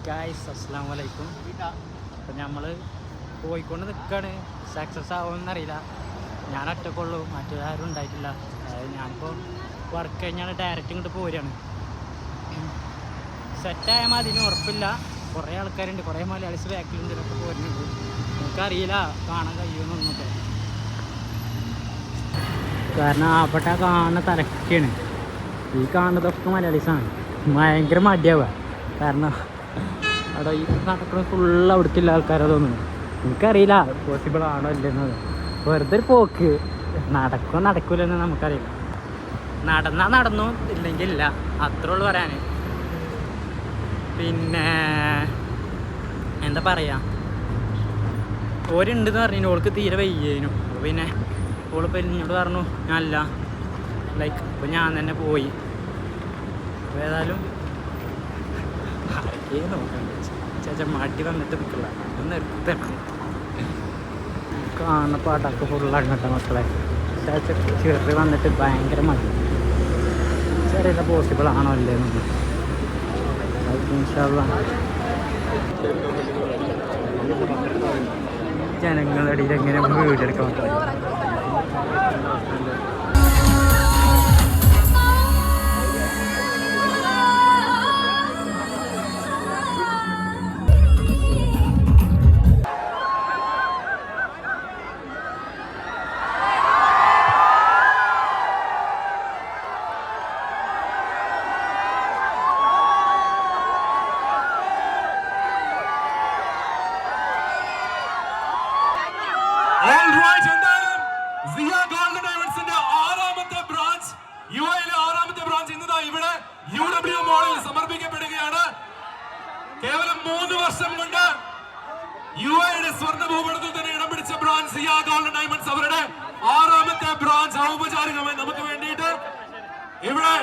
Guys അസ്സലാമു അലൈക്കും. അപ്പം നമ്മൾ പോയിക്കൊണ്ട് നിൽക്കുകയാണ്. സക്സസ് ആവുമെന്നറിയില്ല. ഞാൻ ഒറ്റക്കുള്ളൂ, മറ്റൊരാരും ഉണ്ടായിട്ടില്ല. ഞാനിപ്പോൾ വർക്ക് കഴിഞ്ഞാണ് ഡയറക്റ്റ് ഇങ്ങോട്ട് പോരുകയാണ്. സെറ്റായാൽ മതി, അതിന് ഉറപ്പില്ല. കുറേ ആൾക്കാരുണ്ട്, കുറേ മലയാളീസ് ബാക്കിലുണ്ട്, ഇതൊക്കെ പോരുന്നുണ്ട്. നമുക്കറിയില്ല കാണാൻ കഴിയുമെന്നൊന്നൊക്കെ. കാരണം അവിടെ കാണുന്ന തലക്കാണ്, ഈ കാണുന്നതൊക്കെ മലയാളീസാണ്. ഭയങ്കര മടിയാവുക. കാരണം അവിടെ ഈ നടക്കുന്നത് ഫുള്ള് അവിടേക്കുള്ള ആൾക്കാരാ തോന്നുന്നു. എനിക്കറിയില്ല പോസിബിൾ ആണോ ഇല്ലെന്നത്. വെറുതെ ഒരു പോക്ക്, നടക്കുമോ നടക്കൂലെന്ന് നമുക്കറിയില്ല. നടന്നാൽ നടന്നു, ഇല്ലെങ്കിൽ ഇല്ല, അത്രേ ഉള്ളൂ പറയാൻ. പിന്നെ എന്താ പറയുക, ഓരുണ്ടെന്ന് പറഞ്ഞു, ഓൾക്ക് തീരെ വയ്യേനു. അപ്പോൾ പിന്നെ ഓളിപ്പോൾ എന്നോട് പറഞ്ഞു ഞാനല്ല, ലൈക്ക് ഇപ്പോൾ ഞാൻ തന്നെ പോയി. അപ്പോൾ ഏതായാലും ആരൊക്കെയും നോക്കണ്ട ചേച്ചാ, മടി വന്നിട്ട് നിൽക്കില്ല, ഒന്ന് നിർത്തണം. കാണുന്ന പാട്ടൊക്കെ ഫുള്ളങ്ങട്ടെ മക്കളെ. ചേച്ച ചെറിയ വന്നിട്ട് ഭയങ്കര മടി. ചെറിയ പോസിബിൾ ആണോ അല്ലേ എന്നൊന്നും ജനങ്ങളുടെ ഇടയിൽ എങ്ങനെ വീടെടുക്കാൻ മക്കളെ. സമർപ്പിക്കപ്പെടുകയാണ്. കേവലം 3 വർഷം കൊണ്ട് യുഎഇയുടെ സ്വർണ്ണ ഭൂപടത്തിൽ തന്നെ ഇടം പിടിച്ച ബ്രാൻഡ് സിയ ഗോൾഡൻ ഡയമണ്ട്സ് അവരുടെ 6ാമത്തെ ബ്രാഞ്ച് ഔപചാരികമായി നമുക്ക് വേണ്ടിയിട്ട് ഇവിടെ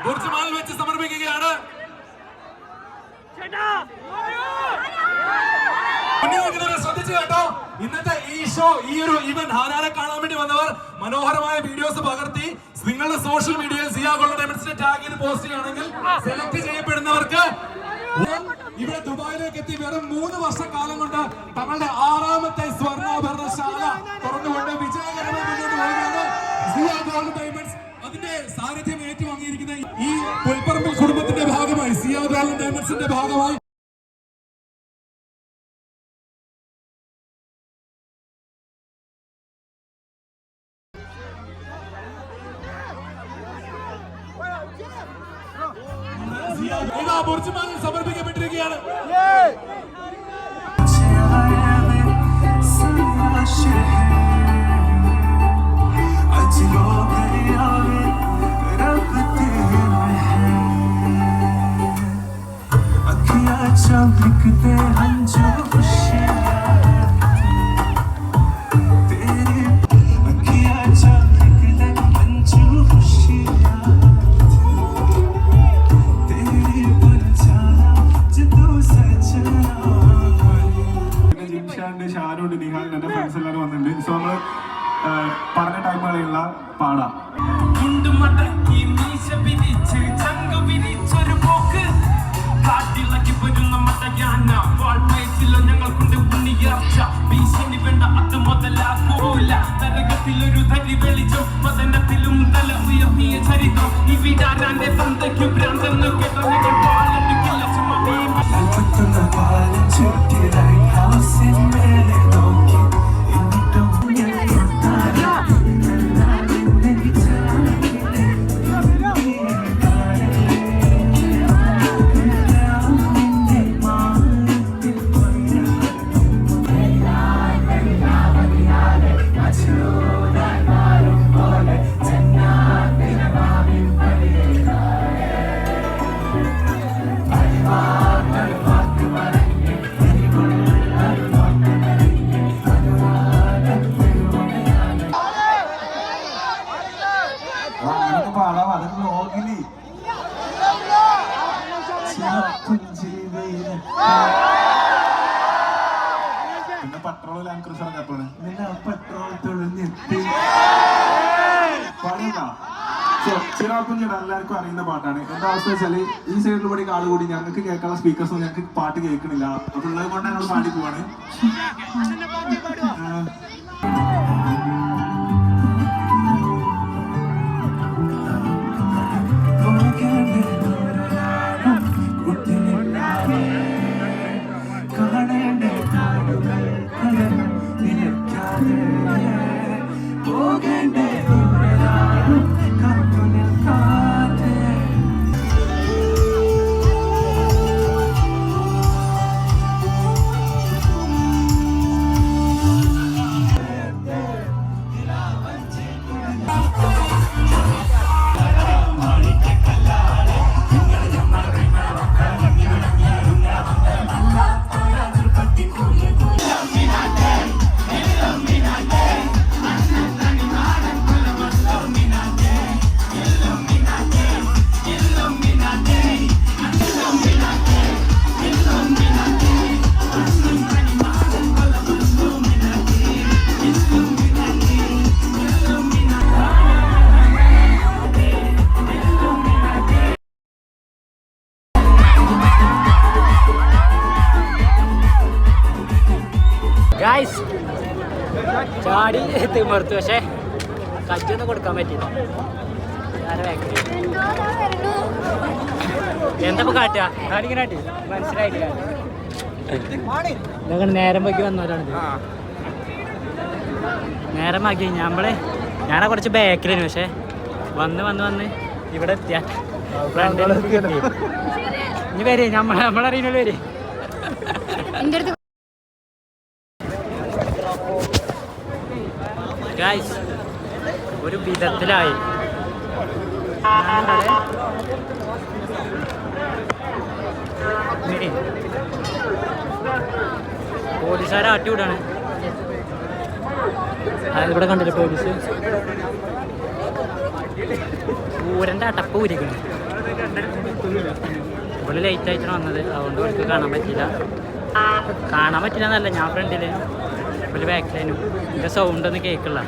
ബുർജ് മാളിൽ വെച്ച് സമർപ്പിക്കുകയാണ്. ശ്രദ്ധിച്ചു കേട്ടോ, ഇന്നത്തെ ഈ ഷോ, ഈ ഒരു ഇവന്റ് ഹാരാരെ കാണാൻ വേണ്ടി വന്നവർ മനോഹരമായ വീഡിയോസ് പകർത്തി നിങ്ങളുടെ സോഷ്യൽ മീഡിയയിൽ സിയ ഗോൾഡൻ ഡയമണ്ട്സിനെ ടാഗ് ചെയ്ത് പോസ്റ്റ് ചെയ്യുകയാണെങ്കിൽ സെലക്ട് ചെയ്യപ്പെടുന്നവർക്ക് ഇവിടെ ദുബായിലേക്ക് എത്തി വെറും 3 വർഷക്കാലം കൊണ്ട് തങ്ങളുടെ 6ാമത്തെ സ്വർണ്ണാഭരണശാല തുറന്നുകൊണ്ട് വിജയകരമായി മുന്നോട്ട് പോവുകയാണ് സിയ ഗോൾഡൻ ഡയമണ്ട്സ്. അതിന്റെ സാന്നിധ്യം ഏറ്റുവാങ്ങിയിരിക്കുന്ന ഈ പുൽപ്പറമ്പിൽ കുടുംബത്തിന്റെ ഭാഗമായി, സിയ ഗോൾഡൻ ഡയമണ്ട്സിന്റെ ഭാഗമായി ബുർജ് മാളിൽ സമർപ്പിക്കപ്പെട്ടിരിക്കുകയാണ്. ഷാനുണ്ട്, നിഹാൽ, എന്റെ ഫ്രണ്ട്സ് എല്ലാവരും വന്നിട്ടുണ്ട്. സോ നമ്മള് പറഞ്ഞ ടൈമുകളിലുള്ള പാടാം. ഞങ്ങൾക്കുണ്ട് ഉണ്ണിയാർച്ച, ഭീഷണി വേണ്ട, അത് മുതലാക്കൂല. നരകത്തിലൊരു തരി വെളിച്ചം, പതനത്തിലും തല ഉയർത്തിയ ചരിത്രം. ഇവിടാരാന്റെ തന്തയ്ക്ക് ഭ്രാന്തെന്ന് കേട്ട ഞങ്ങൾ പാലടിക്കില്ല. പിന്നെ പെട്രോൾ ലാൻഡ് ക്രൂസറൊക്കെ എപ്പോഴാണ് പെട്രോൾ തെളിഞ്ഞെത്തി പണിയുക ചിറാപ്പുഞ്ചിയുടെ എല്ലാവർക്കും അറിയുന്ന പാട്ടാണ്. എന്താ അവസ്ഥ വെച്ചാല് ഈ സൈഡിൽ കൂടി ആൾ കൂടി ഞങ്ങൾക്ക് കേൾക്കാനുള്ള സ്പീക്കേഴ്സ് ഒന്നും ഞങ്ങൾക്ക് പാട്ട് കേൾക്കണില്ല. അപ്പൊ ഉള്ളത് കൊണ്ട് ഞങ്ങൾ പാടി പോവാണ്. ഗായ്സ് ചാടി തിമർത്തു, പക്ഷേ കറ്റൊന്നും കൊടുക്കാൻ പറ്റില്ല. എന്താ കാട്ടുക കാണിങ്ങനെ കാട്ടി മനസ്സിലായില്ല. ഞങ്ങൾ നേരം പോക്കി വന്നവരാണ്. നേരം ആക്കി ഞാനാ കുറച്ച് ബാക്കിലാണ്, പക്ഷെ വന്ന് ഇവിടെ എത്തിയ ഇനി വരെ നമ്മളറിയുന്ന വരെ ഗായ്സ് ഒരു വിധത്തിലായി. പോലീസുകാരെ ആട്ടിവിടാണ്. ഇവിടെ കണ്ടില്ല പോലീസ് ഊരൻ്റെ അടപ്പ് ഊരിക്കണം. ഇവിടെ ലേറ്റ് ആയിട്ടാണ് വന്നത്, അതുകൊണ്ട് അവർക്ക് കാണാൻ പറ്റില്ല എന്നല്ല, ഞാൻ ഫ്രണ്ടില് ഇവിടെ ബാക്കിലേനും ഇതിൻ്റെ സൗണ്ട് ഒന്നും കേൾക്കില്ല.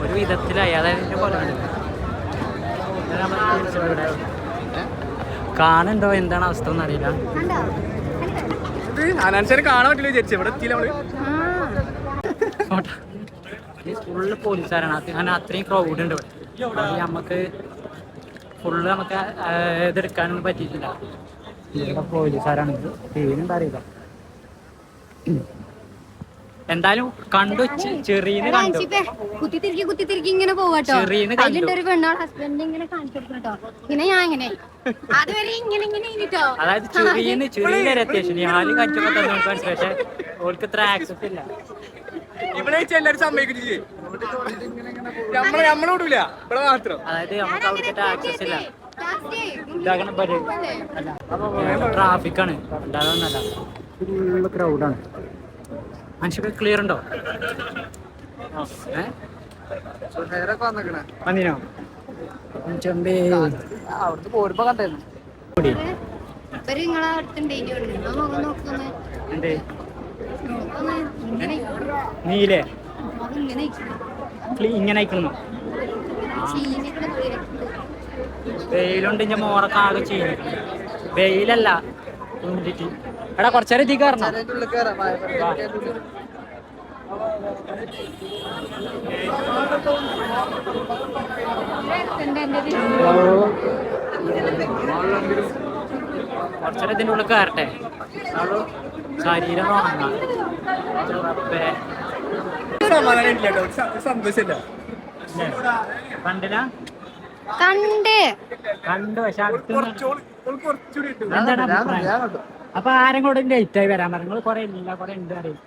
ഒരു വിധത്തിലായി, അതായത് ഇതിൻ്റെ പോലെ കാണുന്നുണ്ടോ എന്താണ് അവസ്ഥ ഒന്നും അറിയില്ല. കാണാൻ പറ്റില്ല വിചാരിച്ചു ഇവിടെ ഫുള്ള് പോലീസുകാരാണ്. അങ്ങനെ അത്രയും ക്രൗഡ് ഉണ്ട് ഇവിടെ. നമുക്ക് ഫുള്ള് നമുക്ക് ഇതെടുക്കാനൊന്നും പറ്റിയിട്ടില്ല. ഇവിടെ പോലീസുകാരാണ്. പേരുണ്ട് അറിയില്ല. എന്തായാലും കണ്ടു, ചെറിയ കണ്ടു. കുത്തിത്തിരിക്കി ഇങ്ങനെ പോവാട്ടോ. അതിലുണ്ടൊരു പെണ്ണോട് ഹസ്ബൻഡ് ഇങ്ങനെ കാണിച്ചു കൊടുക്കട്ടോ. പിന്നെ ഞാൻ ഇങ്ങനെ അതുവരെ ഇങ്ങനെ അതായത് ചെറിയ അത്യാവശ്യം ആരും കടിച്ചപ്പോ മനസ്സിലായി. പക്ഷെ ഓൾക്ക് ഇത്ര ആക്സസ് ഇല്ല. ഇവിടെ എല്ലാവരും സമ്മതിക്കില്ലേ, നമ്മളോടില്ല ഇവിടെ മാത്രം. അതായത് നമുക്ക് അവിടുത്തെ ആക്സസ് ഇല്ല. ട്രാഫിക്കാണ്, അല്ലാതൊന്നല്ല. ഫുള്ള് ക്രൗഡാണ്. മനുഷ്യർക്ക് ക്ലിയർ ഉണ്ടോ? വന്നിനോ? ചെമ്പേ അവിടുത്തെ പോരുമ്പോ കണ്ടായിരുന്നു. നീലേ ഇങ്ങനെ അയക്കണോ? വെയിലുണ്ട്. ഇഞ്ഞ മോറൊക്കെ ആകെ ചെയ്യും. വെയിലല്ല കൊണ്ടിട്ട്. എടാ കുറച്ചേരം എത്തി കയറണം. കുറച്ചേരം ഇതിൻ്റെ ഉള്ളിൽ കയറട്ടെ, ശരീരം ഉണങ്ങാം. സന്തോഷമില്ല. കണ്ടില്ല? കണ്ടു. പക്ഷെ എന്താണ് അഭിപ്രായം? അപ്പൊ ആരും കൂടെ ലേറ്റ് ആയി വരാൻ പറഞ്ഞു. കുറെ ഇല്ല, കുറെ ഉണ്ട് അറിയും.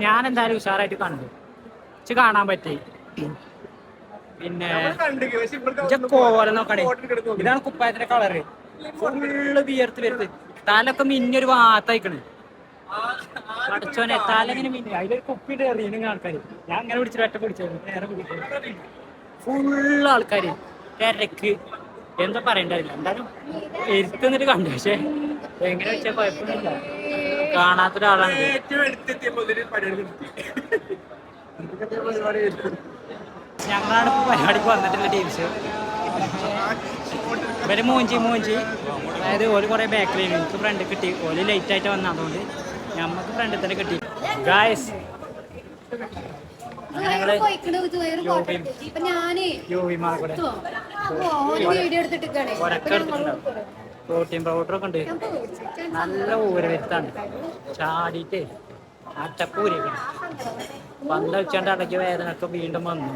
ഞാൻ എന്തായാലും ഉഷാറായിട്ട് കണ്ടു, കാണാൻ പറ്റി. പിന്നെ കോലം നോക്കണേ, ഇതാണ് കുപ്പായത്തിന്റെ കളറ്. ഫുള്ള് വിയർത്ത് വരുത്ത്. തലൊക്കെ മിന്നൊരു വാത്തയക്കണ്. പഠിച്ചോനെ തലങ്ങനെ മിന്നി. അതിലൊരു കുപ്പിട്ട് എറിയുന്ന ആൾക്കാര്. ഞാൻ അങ്ങനെ പിടിച്ചിട്ട് ഒറ്റ പിടിച്ചു നേരെ പിടിച്ചു. ഫുള്ള് ആൾക്കാര് തിരക്ക്. എന്താ പറയണ്ടറിയില്ല. എന്തായാലും എരുത്തുന്നിട്ട് കണ്ടു. പക്ഷെ എങ്ങനെ വെച്ചാൽ കുഴപ്പമൊന്നുമില്ല. കാണാത്തൊരാളാണ്. ഞങ്ങളാണ് ഇപ്പോൾ പരിപാടിക്ക് വന്നിട്ടുള്ള ടീംസ്. ഇവര് മൂഞ്ചി അതായത് ഓല് കുറേ ബാക്കിലാണ്. എനിക്ക് ഫ്രണ്ട് കിട്ടി, ഓല് ലേറ്റായിട്ട് വന്ന, അതുകൊണ്ട് ഞമ്മക്ക് ഫ്രണ്ടിൽ തന്നെ കിട്ടി. ഗായ്സ് ഞങ്ങള് പ്രോട്ടീൻ പൗഡറൊക്കെ ഉണ്ട്. നല്ല ഊര വരുത്താണ് ചാടിയിട്ട് അട്ടപ്പൂരിക്കണം. പന്ത് വെച്ചാണ്ട് അടക്കിയ വേദനയൊക്കെ വീണ്ടും വന്നു.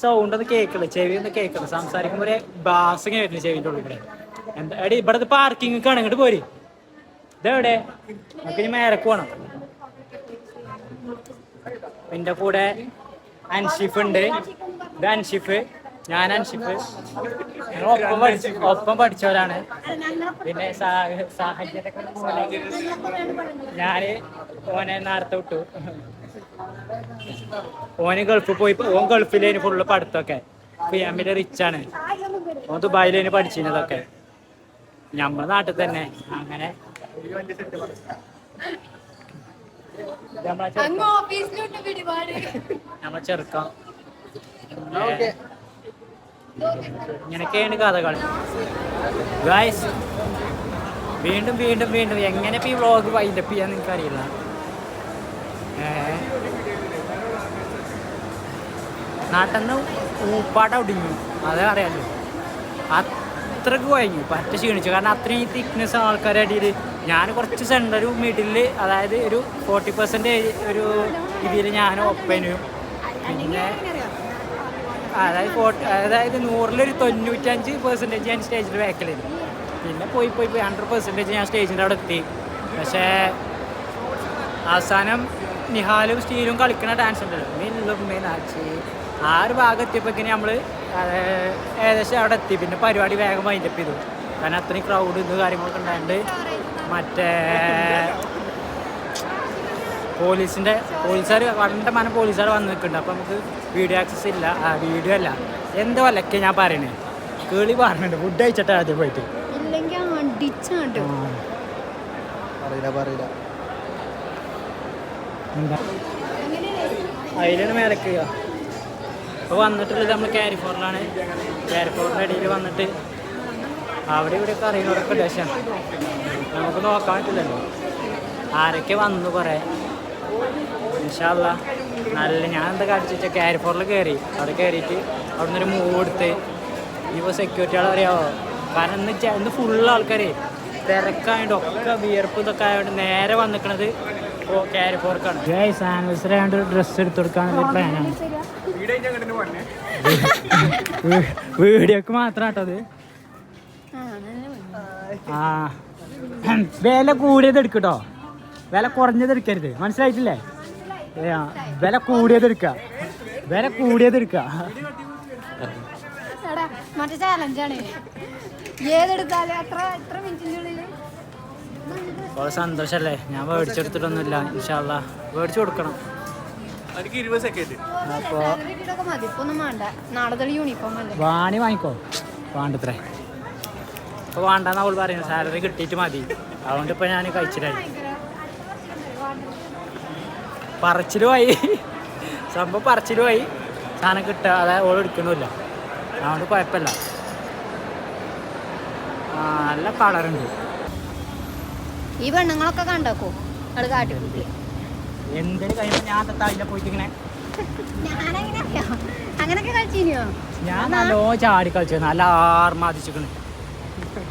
സൗണ്ട് ഒന്നും കേൾക്കില്ല, ചെവി ഒന്നും കേൾക്കില്ല. സംസാരിക്കുമ്പോൾ ഒരു ബാസ് ഇങ്ങനെ വരുന്നു ചെവിൻ്റെ ഉള്ളിൽ കൂടെ. എന്താ എടി ഇവിടുത്തെ പാർക്കിംഗ് ആണ്, ഇങ്ങോട്ട് പോര്. ഇതെവിടെ? നമുക്ക് ഇനി മേലക്ക് പോകണം. എൻ്റെ കൂടെ അൻഷിഫ് ഉണ്ട്. ഇത് അൻഷിഫ്, ഞാൻ അൻഷിഫ്. ഒപ്പം പഠിച്ചവരാണ്. പിന്നെ ഞാന് ഓനെ നേരത്തെ വിട്ടു. ഓന് ഗൾഫിൽ പോയി, ഓൻ ഗൾഫിലേന് ഫുള്ള് പഠിത്തമൊക്കെ. ഫാമിലി റിച്ചാണ്. ഓൻ ദുബായിലേന് പഠിച്ചിരുന്നതൊക്കെ. നമ്മുടെ നാട്ടിൽ തന്നെ. അങ്ങനെ നമ്മളെ ചെറുക്കാം. ഇങ്ങനെയൊക്കെയാണ് കഥകൾ. ഗായ്സ് വീണ്ടും എങ്ങനെ ഇപ്പം ഈ വ്ളോഗ് വൈൻഡപ്പ് ചെയ്യാന്ന് എനിക്കറിയില്ല. നാട്ടിൽ ഊപ്പാട്ട ഒടിഞ്ഞു, അതേ അറിയാമല്ലോ. അത്രക്ക് കഴിഞ്ഞു, പറ്റ ക്ഷീണിച്ചു. കാരണം അത്രയും തിക്നെസ് ആൾക്കാരുടെ അടിയിൽ. ഞാൻ കുറച്ച് സെൻറ്റർ മിഡിൽ, അതായത് ഒരു 40% ഒരു ഇതിൽ ഞാൻ ഒപ്പനും. പിന്നെ അതായത് 100-ലൊരു 95% ഞാൻ സ്റ്റേജിൽ ബാക്കിലായിരുന്നു. പിന്നെ പോയി 100% ഞാൻ സ്റ്റേജിൻ്റെ അവിടെ എത്തി. പക്ഷേ അവസാനം നിഹാലും സ്റ്റീലും കളിക്കുന്ന ഡാൻസ് ഉണ്ടല്ലോ, മില്ലും മീനാച്ചി, ആ ഒരു ഭാഗം എത്തിയപ്പോഴേക്കും നമ്മൾ ഏകദേശം അവിടെ എത്തി. പിന്നെ പരിപാടി വേഗം വൈൻഡപ്പ് ചെയ്തു. കാരണം അത്രയും ക്രൗഡ് ഇത് കാര്യങ്ങളൊക്കെ ഉണ്ടായിട്ട്. മറ്റേ പോലീസുകാർ കണ്ടമാനം പോലീസുകാർ വന്ന് നിൽക്കുന്നുണ്ട്. അപ്പോൾ നമുക്ക് വീഡിയോ ആക്സസ് ഇല്ല. വീഡിയോ അല്ല, എന്തോ അല്ലൊക്കെ ഞാൻ പറയണേ. കേളി പറഞ്ഞിട്ടുണ്ട് ഫുഡ് കഴിച്ചിട്ട് ആദ്യം പോയിട്ട്. എന്താ അതിലാണ് മേലക്കുക. അപ്പോൾ വന്നിട്ടുള്ളത് നമ്മൾ കാരിഫോറിലാണ്. കാരിഫോറിൻ്റെ ഇടയിൽ വന്നിട്ട് അവിടെ ഇവിടെയൊക്കെ അറിയുന്നവരൊക്കെ ഡേഷൻ നമുക്ക് നോക്കാൻ പറ്റില്ലല്ലോ ആരൊക്കെ വന്നു കുറേ. ഇൻഷാ അല്ലാ നല്ല ഞാൻ എന്താ കാണിച്ചു വെച്ചാൽ കാരിഫോറിൽ കയറി. അവിടെ കയറിയിട്ട് അവിടെ നിന്നൊരു മൂവ് എടുത്ത് ഇപ്പോൾ സെക്യൂരിറ്റികൾ അറിയാമോ. കാരണം ഇന്ന് ഫുള്ള് ആൾക്കാർ തിരക്കായതുകൊണ്ട് ഒക്കെ വിയർപ്പ് ഇതൊക്കെ ആയതുകൊണ്ട് നേരെ വന്നിക്കണത് കാരിഫോർക്കാണ്. ആനിവേഴ്സറി ആയതുകൊണ്ട് ഡ്രസ്സ് എടുത്ത് കൊടുക്കാനുള്ള പ്ലാനാണ്. വീഡിയോക്ക് മാത്രം കേട്ടത്. ആ വില കൂടിയത് എടുക്കട്ടോ, വില കുറഞ്ഞത് എടുക്കരുത്. മനസ്സിലായിട്ടില്ലേ? വില കൂടിയത് എടുക്കുക. മറ്റേ ചാലഞ്ചാണ്. ഏതെടുത്താലും എത്ര മിനിറ്റിൻ്റെ ഉള്ളിൽ വളരെ സന്തോഷല്ലേ. ഞാൻ മേടിച്ചെടുത്തിട്ടൊന്നുമില്ല. ഇൻഷാ അല്ലാ മേടിച്ചു കൊടുക്കണം. അപ്പോൾ വാണി വാങ്ങിക്കോ. വേണ്ടത്രേ ഇപ്പോൾ വേണ്ടെന്ന് അവൾ പറയുന്നത്. സാലറി കിട്ടിയിട്ട് മതി. അതുകൊണ്ട് ഇപ്പോൾ ഞാൻ കഴിച്ചിട്ടായി. പറച്ചിലുമായി സംഭവം, പറച്ചിലുമായി സാധനം കിട്ടുക. അതായത് ഓൾ എടുക്കണമില്ല, അതുകൊണ്ട് കുഴപ്പമില്ല. നല്ല കളറുണ്ട്. ഈ പെണ്ണുങ്ങളൊക്കെ കണ്ടോക്കോ അത് കാട്ടി എന്തിനു കഴിയുമ്പോൾ ഞാൻ തത്താവില്ല പോയിട്ട് ഇങ്ങനെ അങ്ങനൊക്കെ കളിച്ചിനോ? ഞാൻ നല്ലോണം ചാടി കളിച്ചു, നല്ല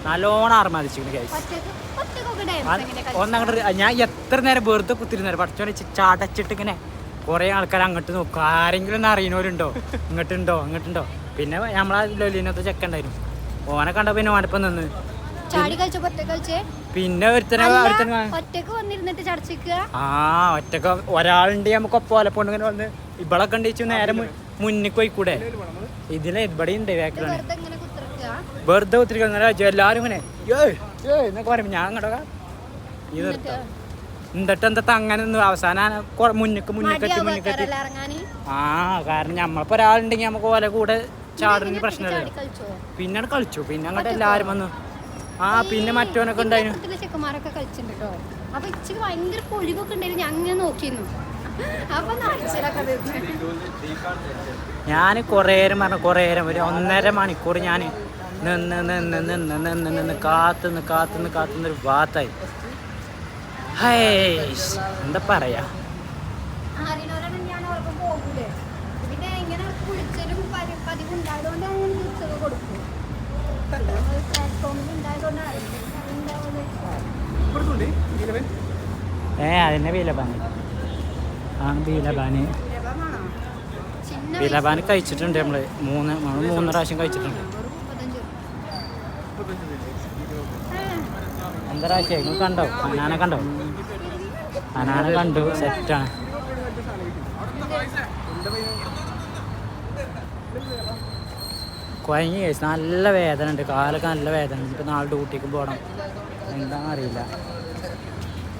നല്ലോണം ആർമാദിച്ചിരിക്കണ് ഗൈസ്. ഒന്നങ്ങോട്ട് ഞാൻ എത്ര നേരം വെറുതെ കുത്തിരുന്നേരം പഠിച്ചോനെ ചടച്ചിട്ട് ഇങ്ങനെ കുറേ ആൾക്കാർ അങ്ങോട്ട് നോക്കും. ആരെങ്കിലും ഒന്ന് അറിയുന്നവരുണ്ടോ, ഇങ്ങോട്ടുണ്ടോ. പിന്നെ നമ്മളാ ലൊലീനത്തെ ചെക്ക ഉണ്ടായിരുന്നു, ഓനെ കണ്ട പിന്നെ ഓനപ്പം നിന്ന്. പിന്നെ ഒറ്റക്ക് ഒരാളുണ്ട് നമുക്ക് ഒപ്പം ഓലപ്പോണ്ട് ഇങ്ങനെ വന്ന് ഇവളൊക്കെ ഉണ്ടിച്ചു നേരെ മുന്നിൽ പോയിക്കൂടെ. ഇതിലെ ഇവിടെ ഉണ്ട് ബാക്കിലാണ് വെറുതെ ഒത്തിരി എല്ലാവരും ഇങ്ങനെ എന്നൊക്കെ പറയുമ്പോൾ ഞാൻ അങ്ങോട്ടൊക്കെ ഈ നിർത്താം. എന്നിട്ട് എന്താ അങ്ങനെ അവസാനം മുന്നിക്കെത്തി. കാരണം നമ്മളിപ്പോൾ ഒരാളുണ്ടെങ്കിൽ നമുക്ക് ഓല കൂടെ ചാടുന്ന പ്രശ്നമല്ല. പിന്നെ കളിച്ചു. പിന്നെ അങ്ങോട്ട് എല്ലാവരും വന്നു. പിന്നെ മറ്റോനൊക്കെ ഉണ്ടായിരുന്നു. ചെക്കന്മാരൊക്കെ കളിച്ചിട്ടുണ്ടോ. അപ്പൊ ഇച്ചിരി ഭയങ്കര പൊഴിവൊക്കെ ഉണ്ടായിരുന്നു. ഞാൻ അങ്ങനെ നോക്കിയിരുന്നു. അപ്പൊ നാഴ്ചയിലൊക്കെ ഞാൻ കുറേ നേരം ഒരു 1.5 മണിക്കൂർ ഞാൻ നിന്ന് കാത്തുനിന്നൊരു ഭാഗത്തായി. എന്താ പറയാ, ആരിനോരാണ് ഞാൻ അവർക്ക് പോകൂലേ. പിന്നെ ഇങ്ങനെ കുളിച്ചലും പതിവ് ഉണ്ടായതുകൊണ്ട് ഞാൻ കുളിച്ചത് കൊടുക്കും. പ്ലാറ്റ്ഫോമിൽ ഉണ്ടായതുകൊണ്ടാണ് അതിനെ ബീലബാന് ബീലബാന് കഴിച്ചിട്ടുണ്ട്. നമ്മള് 3 പ്രാവശ്യം കഴിച്ചിട്ടുണ്ട്. എന്താ പ്രാവശ്യം നിങ്ങൾ കണ്ടോ? അനാനെ കണ്ടു. സെറ്റാണ്. കുഴങ്ങി കഴിച്ചു. നല്ല വേദന ഉണ്ട്, കാലൊക്കെ നല്ല വേദന. ഇപ്പം നാളെ ഡ്യൂട്ടിക്ക് പോകണം. എന്താണെന്ന് അറിയില്ല.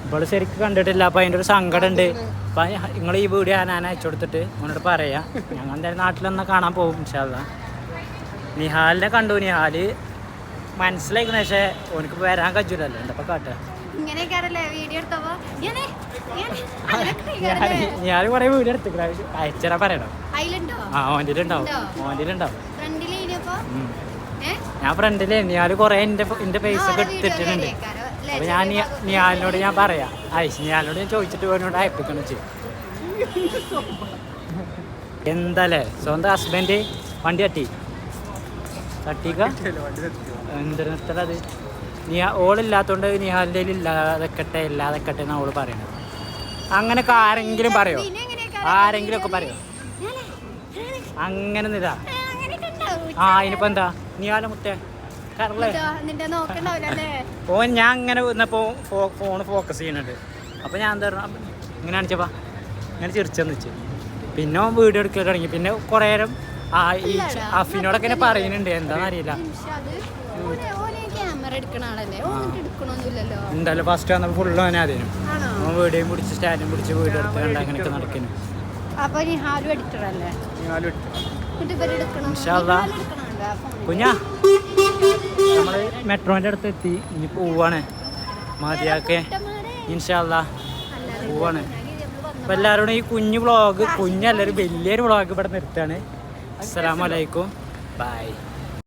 ഇപ്പോൾ ശരിക്കും കണ്ടിട്ടില്ല. അപ്പം അതിൻ്റെ ഒരു സങ്കടം ഉണ്ട്. അപ്പം നിങ്ങൾ ഈ വീഡിയോ ഞാൻ അയച്ചു കൊടുത്തിട്ട് അവനോട് പറയാം. ഞങ്ങൾ എന്തായാലും നാട്ടിലൊന്ന് കാണാൻ പോകും ഇൻഷാല്ലാ. നിഹാലിനെ കണ്ടു. നിഹാല് മനസ്സിലായിക്കണ, പക്ഷേ ഓനക്ക് വരാൻ കഴിച്ചില്ലല്ലോ. എന്താ കാട്ടുക. ഞാൻ കുറെ വീഡിയോ എടുത്തില്ല. അയച്ചാ പറയണം. ഓൻ്റെ ഉണ്ടാവും. ഞാൻ ഫ്രണ്ടില് ഞാൻ കുറെ എന്റെ പൈസ ഒക്കെ എടുത്തിട്ടുണ്ട്. അപ്പൊ ഞാൻ നിയാലിനോട് ഞാൻ പറയാം. നിയാലിനോട് ഞാൻ ചോദിച്ചിട്ട് ഓനോട് അയപ്പിക്കണം ചെയ്യും. എന്താല്ലേ സ്വന്തം ഹസ്ബൻഡ് വണ്ടി തട്ടിക്ക എന്തിനത് ഓളില്ലാത്തോണ്ട് നിഹാലിൻ്റെ ഇല്ലാതെക്കട്ടെ എന്നാണ് ഓള് പറയണത്. അങ്ങനെയൊക്കെ ആരെങ്കിലും പറയോ? ആരെങ്കിലും ഒക്കെ പറയോ? അങ്ങനെ ഇതാ. ഇനിയിപ്പോ എന്താ നിഹാല മുത്തേ കറല്ലേ ഞാൻ അങ്ങനെ വന്നപ്പോ ഫോണ് ഫോക്കസ് ചെയ്യുന്നുണ്ട്. അപ്പൊ ഞാൻ എന്താ ഇങ്ങനെ കാണിച്ചപ്പാ ഇങ്ങനെ ചിരിച്ചെന്ന് വെച്ച്. പിന്നെ വീഡിയോ എടുക്കാൻ തുടങ്ങി. പിന്നെ കുറേ നേരം ഈ അഫിനോടൊക്കെ ഇങ്ങനെ പറയുന്നുണ്ട്. എന്താണെന്ന് അറിയില്ല. എന്തായാലും ഫസ്റ്റ് വന്നപ്പോൾ ഫുള്ള് തന്നെ അതിനും വീഡിയോയും പിടിച്ച് സ്റ്റാൻഡും പിടിച്ച് വീഡിയോ എടുത്ത് അങ്ങനെയൊക്കെ നടക്കുന്നു. കുഞ്ഞാ നമ്മള് മെട്രോന്റെ അടുത്ത് എത്തി. ഇനി പോവാണ്. മതിയാക്കെ ഇൻഷാല്ലാ പോവാണ്. അപ്പൊ എല്ലാവരോടും ഈ കുഞ്ഞല്ലൊരു വലിയൊരു വ്ളോഗ് ഇവിടെ നിർത്തുകയാണ്. അസ്സലാമു അലൈക്കും. ബൈ.